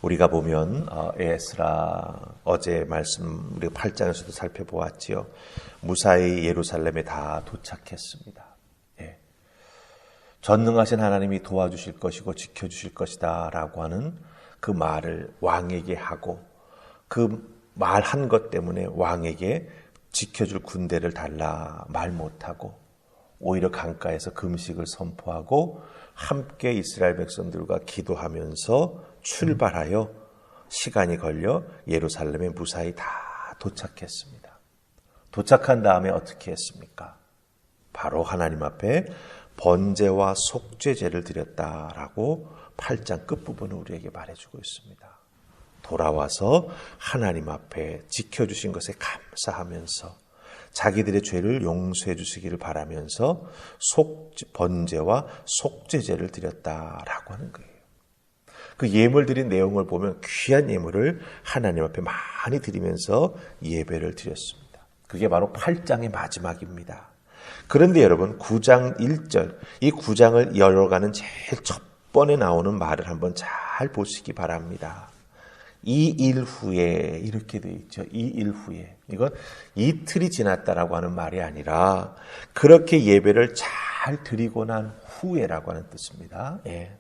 우리가 보면 에스라 어제 말씀 우리가 8장에서도 살펴보았지요. 무사히 예루살렘에 다 도착했습니다. 예. 전능하신 하나님이 도와주실 것이고 지켜주실 것이다 라고 하는 그 말을 왕에게 하고 그 말한 것 때문에 왕에게 지켜줄 군대를 달라 말 못하고 오히려 강가에서 금식을 선포하고 함께 이스라엘 백성들과 기도하면서 출발하여 시간이 걸려 예루살렘에 무사히 다 도착했습니다. 도착한 다음에 어떻게 했습니까? 바로 하나님 앞에 번제와 속죄제를 드렸다라고 8장 끝부분을 우리에게 말해주고 있습니다. 돌아와서 하나님 앞에 지켜주신 것에 감사하면서 자기들의 죄를 용서해 주시기를 바라면서 번제와 속죄제를 드렸다라고 하는 거예요. 그 예물 드린 내용을 보면 귀한 예물을 하나님 앞에 많이 드리면서 예배를 드렸습니다. 그게 바로 8장의 마지막입니다. 그런데 여러분 9장 1절 이 9장을 열어가는 제일 첫 번에 나오는 말을 한번 잘 보시기 바랍니다. 이 일 후에 이렇게 되어 있죠. 이 일 후에. 이건 이틀이 지났다라고 하는 말이 아니라 그렇게 예배를 잘 드리고 난 후에라고 하는 뜻입니다. 예.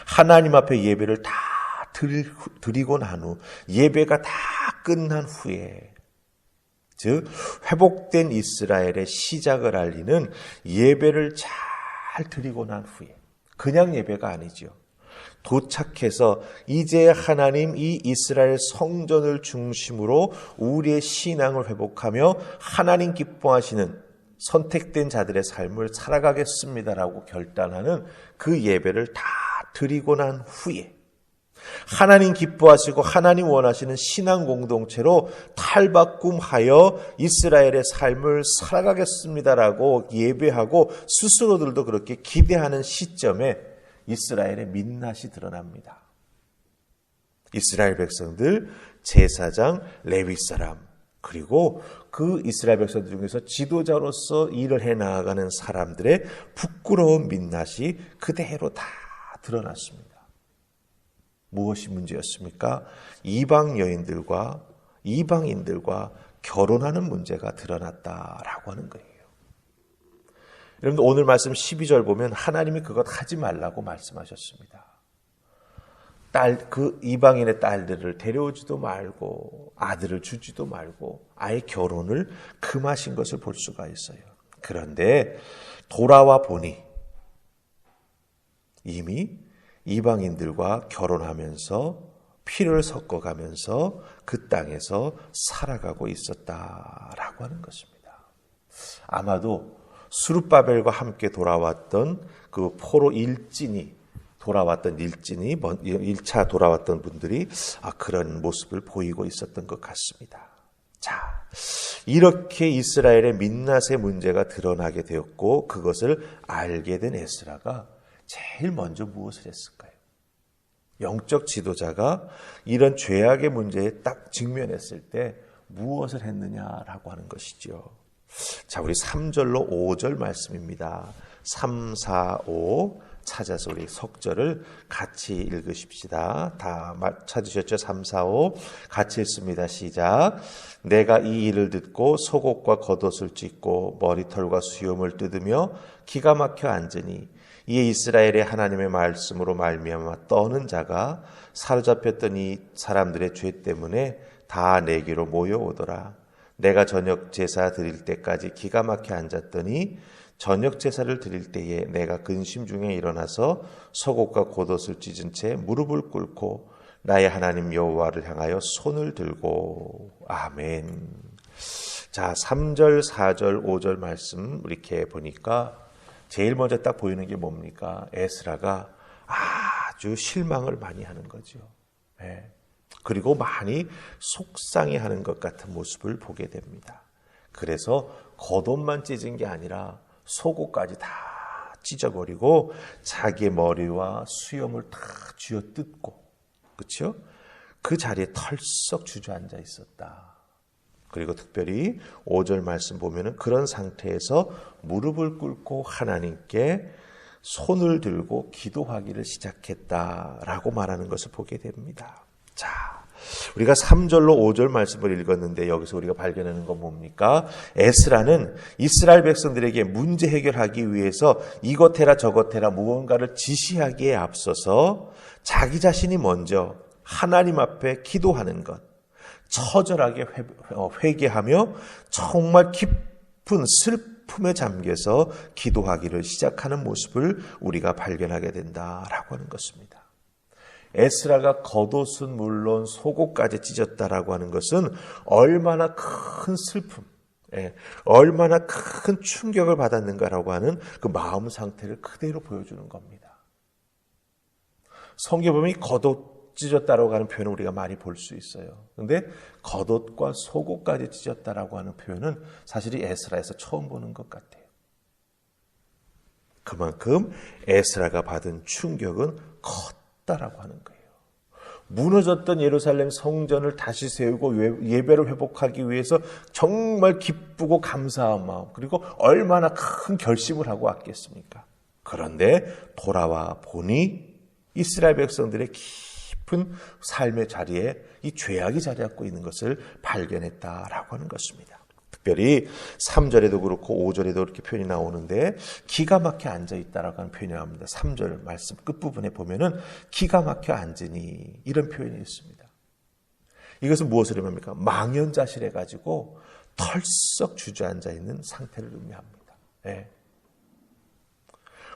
하나님 앞에 예배를 다 드리고 난 후, 예배가 다 끝난 후에, 즉 회복된 이스라엘의 시작을 알리는 예배를 잘 드리고 난 후에, 그냥 예배가 아니죠. 도착해서 이제 하나님 이 이스라엘 성전을 중심으로 우리의 신앙을 회복하며 하나님 기뻐하시는 선택된 자들의 삶을 살아가겠습니다라고 결단하는 그 예배를 다 드리고 난 후에 하나님 기뻐하시고 하나님 원하시는 신앙 공동체로 탈바꿈하여 이스라엘의 삶을 살아가겠습니다라고 예배하고 스스로들도 그렇게 기대하는 시점에 이스라엘의 민낯이 드러납니다. 이스라엘 백성들, 제사장, 레위 사람, 그리고 그 이스라엘 백성들 중에서 지도자로서 일을 해나가는 사람들의 부끄러운 민낯이 그대로 다 드러났습니다. 무엇이 문제였습니까? 이방 여인들과 이방인들과 결혼하는 문제가 드러났다라고 하는 거예요. 여러분들 오늘 말씀 12절 보면 하나님이 그것 하지 말라고 말씀하셨습니다. 그 이방인의 딸들을 데려오지도 말고 아들을 주지도 말고 아예 결혼을 금하신 것을 볼 수가 있어요. 그런데 돌아와 보니 이미 이방인들과 결혼하면서 피를 섞어가면서 그 땅에서 살아가고 있었다라고 하는 것입니다. 아마도 스룹바벨과 함께 돌아왔던 그 포로 일진이 돌아왔던 일진이 1차 돌아왔던 분들이 그런 모습을 보이고 있었던 것 같습니다. 자, 이렇게 이스라엘의 민낯의 문제가 드러나게 되었고 그것을 알게 된 에스라가 제일 먼저 무엇을 했을까요? 영적 지도자가 이런 죄악의 문제에 딱 직면했을 때 무엇을 했느냐라고 하는 것이죠. 자, 우리 3절로 5절 말씀입니다. 3, 4, 5 찾아서 우리 석절을 같이 읽으십시다. 다 찾으셨죠? 3, 4, 5 같이 읽습니다. 시작. 내가 이 일을 듣고 속옷과 겉옷을 찢고 머리털과 수염을 뜯으며 기가 막혀 앉으니 이에 이스라엘의 하나님의 말씀으로 말미암아 떠는 자가 사로잡혔던 이 사람들의 죄 때문에 다 내게로 모여오더라. 내가 저녁 제사 드릴 때까지 기가 막혀 앉았더니 저녁 제사를 드릴 때에 내가 근심 중에 일어나서 속옷과 겉옷을 찢은 채 무릎을 꿇고 나의 하나님 여호와를 향하여 손을 들고 아멘. 자, 3절, 4절, 5절 말씀 이렇게 보니까 제일 먼저 딱 보이는 게 뭡니까? 에스라가 아주 실망을 많이 하는 거죠. 네. 그리고 많이 속상해하는 것 같은 모습을 보게 됩니다. 그래서 겉옷만 찢은 게 아니라 속옷까지 다 찢어버리고 자기의 머리와 수염을 다 쥐어뜯고, 그렇죠? 그 자리에 털썩 주저앉아 있었다. 그리고 특별히 5절 말씀 보면은 그런 상태에서 무릎을 꿇고 하나님께 손을 들고 기도하기를 시작했다라고 말하는 것을 보게 됩니다. 자, 우리가 3절로 5절 말씀을 읽었는데 여기서 우리가 발견하는 건 뭡니까? 에스라는 이스라엘 백성들에게 문제 해결하기 위해서 이것 해라 저것 해라 무언가를 지시하기에 앞서서 자기 자신이 먼저 하나님 앞에 기도하는 것, 처절하게 회개하며 정말 깊은 슬픔에 잠겨서 기도하기를 시작하는 모습을 우리가 발견하게 된다라고 하는 것입니다. 에스라가 겉옷은 물론 속옷까지 찢었다라고 하는 것은 얼마나 큰 슬픔, 얼마나 큰 충격을 받았는가라고 하는 그 마음 상태를 그대로 보여주는 겁니다. 성경에 보면 겉옷 찢었다라고 하는 표현을 우리가 많이 볼 수 있어요. 그런데 겉옷과 속옷까지 찢었다라고 하는 표현은 사실 이 에스라에서 처음 보는 것 같아요. 그만큼 에스라가 받은 충격은 컸다라고 하는 거예요. 무너졌던 예루살렘 성전을 다시 세우고 예배를 회복하기 위해서 정말 기쁘고 감사한 마음, 그리고 얼마나 큰 결심을 하고 왔겠습니까? 그런데 돌아와 보니 이스라엘 백성들의 깊은 삶의 자리에 이 죄악이 자리 잡고 있는 것을 발견했다라고 하는 것입니다. 특별히 3절에도 그렇고 5절에도 이렇게 표현이 나오는데 기가 막혀 앉아있다라고 하는 표현이 나옵니다. 3절 말씀 끝부분에 보면은 기가 막혀 앉으니 이런 표현이 있습니다. 이것은 무엇을 의미합니까? 망연자실해가지고 털썩 주저앉아 있는 상태를 의미합니다. 네.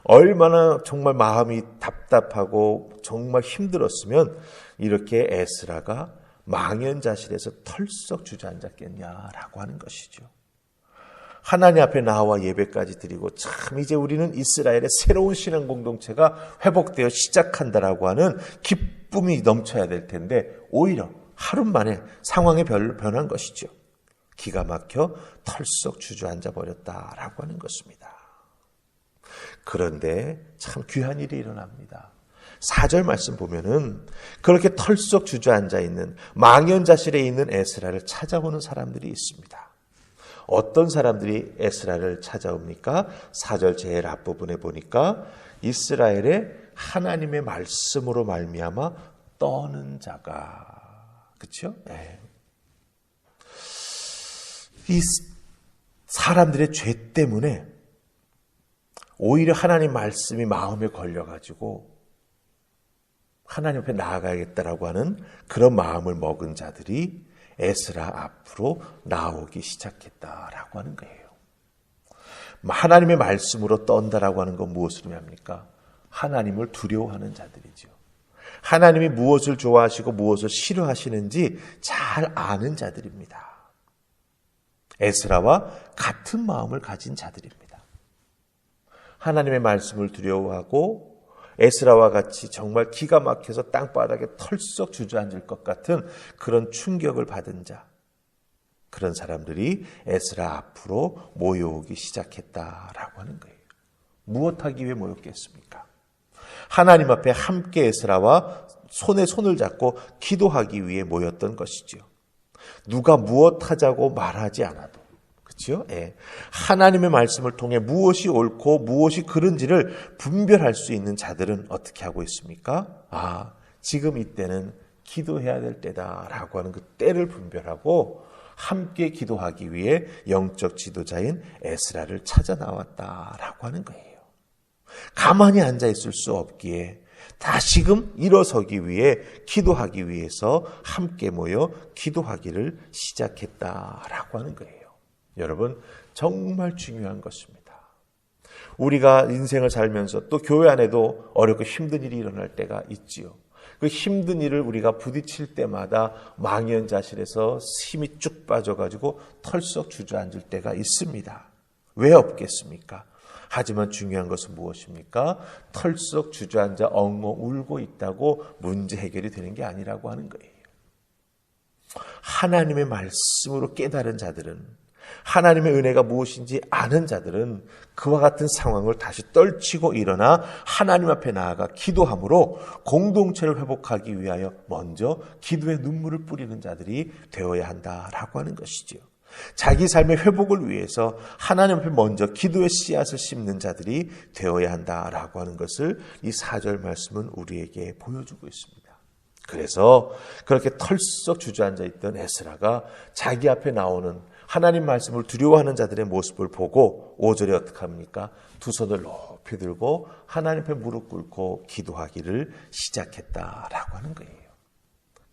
얼마나 정말 마음이 답답하고 정말 힘들었으면 이렇게 에스라가 망연자실해서 털썩 주저앉았겠냐라고 하는 것이죠. 하나님 앞에 나와 예배까지 드리고 참 이제 우리는 이스라엘의 새로운 신앙 공동체가 회복되어 시작한다라고 하는 기쁨이 넘쳐야 될 텐데 오히려 하루 만에 상황이 변한 것이죠. 기가 막혀 털썩 주저앉아 버렸다라고 하는 것입니다. 그런데 참 귀한 일이 일어납니다. 4절 말씀 보면은 그렇게 털썩 주저앉아 있는 망연자실에 있는 에스라를 찾아오는 사람들이 있습니다. 어떤 사람들이 에스라를 찾아옵니까? 4절 제일 앞부분에 보니까 이스라엘의 하나님의 말씀으로 말미암아 떠는 자가, 그렇죠? 네. 이 사람들의 죄 때문에 오히려 하나님 말씀이 마음에 걸려가지고 하나님 앞에 나아가야겠다라고 하는 그런 마음을 먹은 자들이 에스라 앞으로 나오기 시작했다라고 하는 거예요. 하나님의 말씀으로 떤다라고 하는 건 무엇을 의미합니까? 하나님을 두려워하는 자들이죠. 하나님이 무엇을 좋아하시고 무엇을 싫어하시는지 잘 아는 자들입니다. 에스라와 같은 마음을 가진 자들입니다. 하나님의 말씀을 두려워하고 에스라와 같이 정말 기가 막혀서 땅바닥에 털썩 주저앉을 것 같은 그런 충격을 받은 자, 그런 사람들이 에스라 앞으로 모여오기 시작했다라고 하는 거예요. 무엇하기 위해 모였겠습니까? 하나님 앞에 함께 에스라와 손에 손을 잡고 기도하기 위해 모였던 것이죠. 누가 무엇하자고 말하지 않아도, 그렇죠? 예. 하나님의 말씀을 통해 무엇이 옳고 무엇이 그른지를 분별할 수 있는 자들은 어떻게 하고 있습니까? 지금 이때는 기도해야 될 때다라고 하는 그 때를 분별하고 함께 기도하기 위해 영적 지도자인 에스라를 찾아 나왔다라고 하는 거예요. 가만히 앉아 있을 수 없기에 다시금 일어서기 위해 기도하기 위해서 함께 모여 기도하기를 시작했다라고 하는 거예요. 여러분, 정말 중요한 것입니다. 우리가 인생을 살면서 또 교회 안에도 어렵고 힘든 일이 일어날 때가 있지요. 그 힘든 일을 우리가 부딪힐 때마다 망연자실해서 힘이 쭉 빠져가지고 털썩 주저앉을 때가 있습니다. 왜 없겠습니까? 하지만 중요한 것은 무엇입니까? 털썩 주저앉아 엉엉 울고 있다고 문제 해결이 되는 게 아니라고 하는 거예요. 하나님의 말씀으로 깨달은 자들은, 하나님의 은혜가 무엇인지 아는 자들은 그와 같은 상황을 다시 떨치고 일어나 하나님 앞에 나아가 기도함으로 공동체를 회복하기 위하여 먼저 기도의 눈물을 뿌리는 자들이 되어야 한다라고 하는 것이지요. 자기 삶의 회복을 위해서 하나님 앞에 먼저 기도의 씨앗을 심는 자들이 되어야 한다라고 하는 것을 이 4절 말씀은 우리에게 보여주고 있습니다. 그래서 그렇게 털썩 주저앉아 있던 에스라가 자기 앞에 나오는 하나님 말씀을 두려워하는 자들의 모습을 보고 5절에 어떻게 합니까? 두 손을 높이 들고 하나님 앞에 무릎 꿇고 기도하기를 시작했다라고 하는 거예요.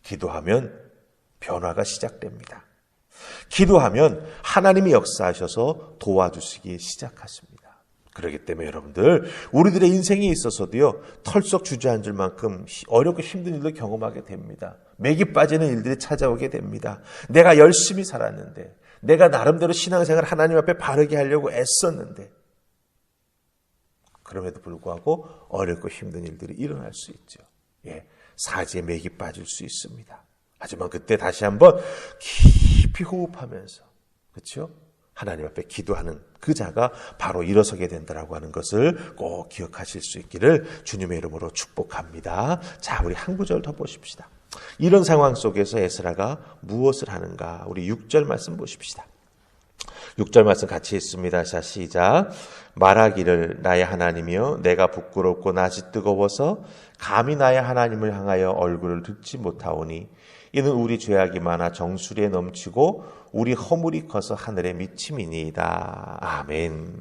기도하면 변화가 시작됩니다. 기도하면 하나님이 역사하셔서 도와주시기 시작하십니다. 그렇기 때문에 여러분들, 우리들의 인생에 있어서도요, 털썩 주저앉을 만큼 어렵고 힘든 일도 경험하게 됩니다. 맥이 빠지는 일들이 찾아오게 됩니다. 내가 열심히 살았는데, 내가 나름대로 신앙생활 하나님 앞에 바르게 하려고 애썼는데, 그럼에도 불구하고 어렵고 힘든 일들이 일어날 수 있죠. 예, 사지에 맥이 빠질 수 있습니다. 하지만 그때 다시 한번 깊이 호흡하면서, 그렇죠? 하나님 앞에 기도하는 그 자가 바로 일어서게 된다라고 하는 것을 꼭 기억하실 수 있기를 주님의 이름으로 축복합니다. 자, 우리 한 구절 더 보십시다. 이런 상황 속에서 에스라가 무엇을 하는가? 우리 6절 말씀 보십시다. 6절 말씀 같이 읽습니다. 자, 시작. 말하기를 나의 하나님이여 내가 부끄럽고 낯이 뜨거워서 감히 나의 하나님을 향하여 얼굴을 듣지 못하오니 이는 우리 죄악이 많아 정수리에 넘치고 우리 허물이 커서 하늘에 미침이니이다. 아멘.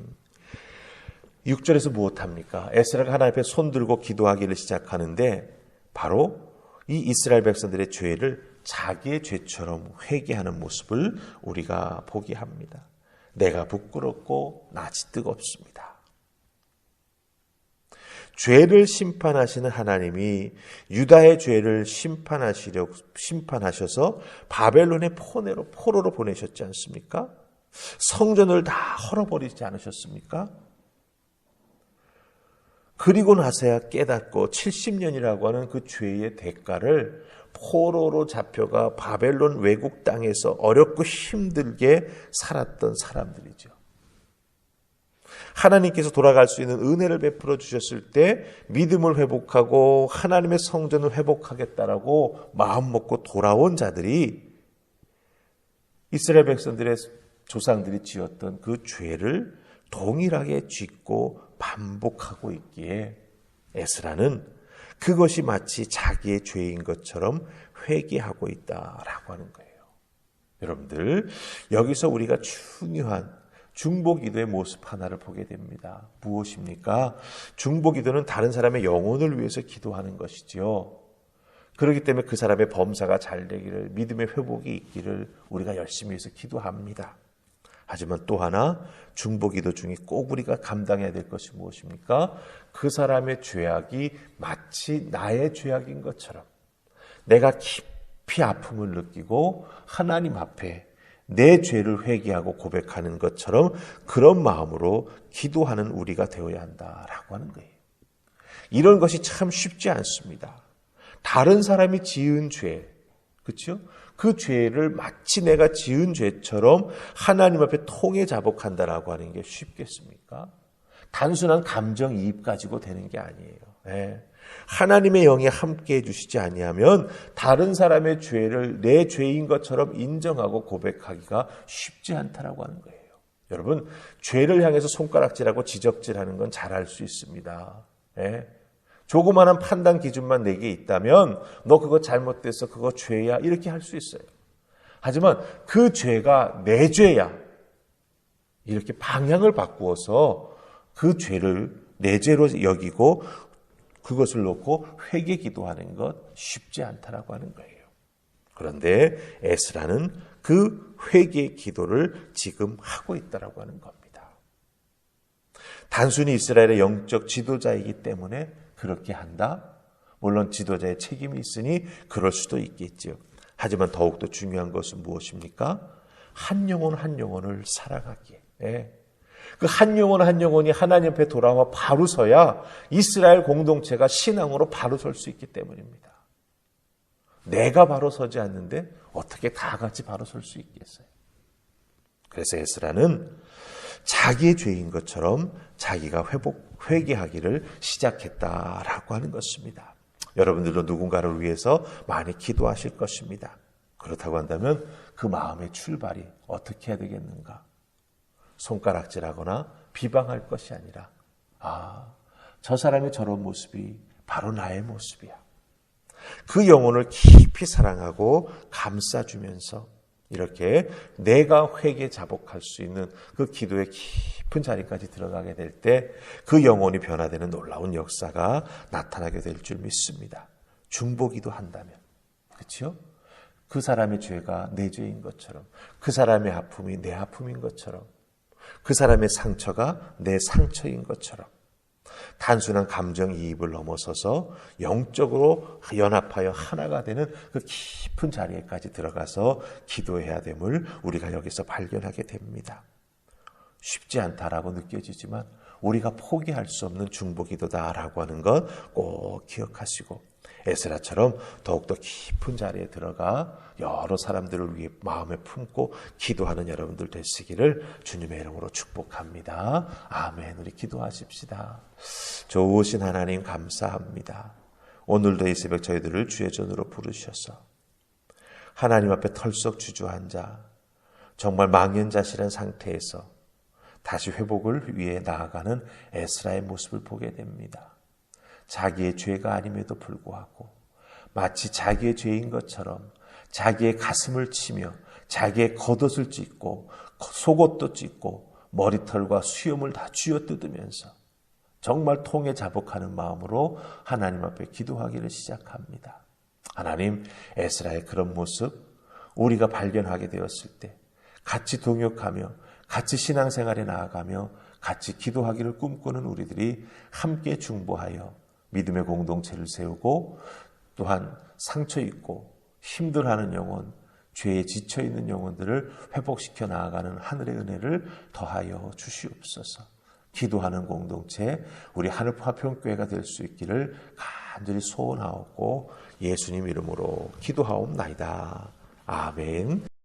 6절에서 무엇합니까? 에스라가 하나님 앞에 손들고 기도하기를 시작하는데 바로 이 이스라엘 백성들의 죄를 자기의 죄처럼 회개하는 모습을 우리가 보게 합니다. 내가 부끄럽고 낯이 뜨겁습니다. 죄를 심판하시는 하나님이 유다의 죄를 심판하셔서 바벨론의 포로로 보내셨지 않습니까? 성전을 다 헐어버리지 않으셨습니까? 그리고 나서야 깨닫고 70년이라고 하는 그 죄의 대가를 포로로 잡혀가 바벨론 외국 땅에서 어렵고 힘들게 살았던 사람들이죠. 하나님께서 돌아갈 수 있는 은혜를 베풀어 주셨을 때 믿음을 회복하고 하나님의 성전을 회복하겠다라고 마음 먹고 돌아온 자들이 이스라엘 백성들의 조상들이 지었던 그 죄를 동일하게 짓고 반복하고 있기에 에스라는 그것이 마치 자기의 죄인 것처럼 회개하고 있다라고 하는 거예요. 여러분들, 여기서 우리가 중요한 중보기도의 모습 하나를 보게 됩니다. 무엇입니까? 중보기도는 다른 사람의 영혼을 위해서 기도하는 것이지요. 그렇기 때문에 그 사람의 범사가 잘 되기를, 믿음의 회복이 있기를 우리가 열심히 해서 기도합니다. 하지만 또 하나 중보기도 중에 꼭 우리가 감당해야 될 것이 무엇입니까? 그 사람의 죄악이 마치 나의 죄악인 것처럼 내가 깊이 아픔을 느끼고 하나님 앞에 내 죄를 회개하고 고백하는 것처럼 그런 마음으로 기도하는 우리가 되어야 한다라고 하는 거예요. 이런 것이 참 쉽지 않습니다. 다른 사람이 지은 죄, 그렇죠? 그 죄를 마치 내가 지은 죄처럼 하나님 앞에 통해 자복한다라고 하는 게 쉽겠습니까? 단순한 감정이입 가지고 되는 게 아니에요. 네. 하나님의 영이 함께 해주시지 아니하면 다른 사람의 죄를 내 죄인 것처럼 인정하고 고백하기가 쉽지 않다라고 하는 거예요. 여러분, 죄를 향해서 손가락질하고 지적질하는 건 잘할 수 있습니다. 네. 조그마한 판단 기준만 내게 있다면 너 그거 잘못됐어, 그거 죄야, 이렇게 할 수 있어요. 하지만 그 죄가 내 죄야, 이렇게 방향을 바꾸어서 그 죄를 내 죄로 여기고 그것을 놓고 회개 기도하는 것 쉽지 않다라고 하는 거예요. 그런데 에스라는 그 회개 기도를 지금 하고 있다라고 하는 겁니다. 단순히 이스라엘의 영적 지도자이기 때문에 그렇게 한다? 물론 지도자의 책임이 있으니 그럴 수도 있겠죠. 하지만 더욱더 중요한 것은 무엇입니까? 한 영혼 한 영혼을 살아가기에. 그 한 영혼 한 영혼이 하나님 앞에 돌아와 바로 서야 이스라엘 공동체가 신앙으로 바로 설 수 있기 때문입니다. 내가 바로 서지 않는데 어떻게 다 같이 바로 설 수 있겠어요? 그래서 에스라는 자기의 죄인 것처럼 자기가 회개하기를 시작했다라고 하는 것입니다. 여러분들도 누군가를 위해서 많이 기도하실 것입니다. 그렇다고 한다면 그 마음의 출발이 어떻게 해야 되겠는가? 손가락질하거나 비방할 것이 아니라 저 사람의 저런 모습이 바로 나의 모습이야. 그 영혼을 깊이 사랑하고 감싸주면서 이렇게 내가 회개 자복할 수 있는 그 기도의 깊은 자리까지 들어가게 될 때 그 영혼이 변화되는 놀라운 역사가 나타나게 될 줄 믿습니다. 중보기도 한다면, 그렇죠? 그 사람의 죄가 내 죄인 것처럼, 그 사람의 아픔이 내 아픔인 것처럼, 그 사람의 상처가 내 상처인 것처럼 단순한 감정이입을 넘어서서 영적으로 연합하여 하나가 되는 그 깊은 자리에까지 들어가서 기도해야 됨을 우리가 여기서 발견하게 됩니다. 쉽지 않다라고 느껴지지만 우리가 포기할 수 없는 중보기도다라고 하는 것 꼭 기억하시고 에스라처럼 더욱더 깊은 자리에 들어가 여러 사람들을 위해 마음에 품고 기도하는 여러분들 되시기를 주님의 이름으로 축복합니다. 아멘. 우리 기도하십시다. 좋으신 하나님 감사합니다. 오늘도 이 새벽 저희들을 주의 전으로 부르셔서 하나님 앞에 털썩 주저앉아 정말 망연자실한 상태에서 다시 회복을 위해 나아가는 에스라의 모습을 보게 됩니다. 자기의 죄가 아님에도 불구하고 마치 자기의 죄인 것처럼 자기의 가슴을 치며 자기의 겉옷을 찢고 속옷도 찢고 머리털과 수염을 다 쥐어뜯으면서 정말 통에 자복하는 마음으로 하나님 앞에 기도하기를 시작합니다. 하나님, 에스라의 그런 모습 우리가 발견하게 되었을 때 같이 동역하며 같이 신앙생활에 나아가며 같이 기도하기를 꿈꾸는 우리들이 함께 중보하여 믿음의 공동체를 세우고 또한 상처 있고 힘들어하는 영혼, 죄에 지쳐있는 영혼들을 회복시켜 나아가는 하늘의 은혜를 더하여 주시옵소서. 기도하는 공동체, 우리 하늘화평교회가 될 수 있기를 간절히 소원하옵고 예수님 이름으로 기도하옵나이다. 아멘.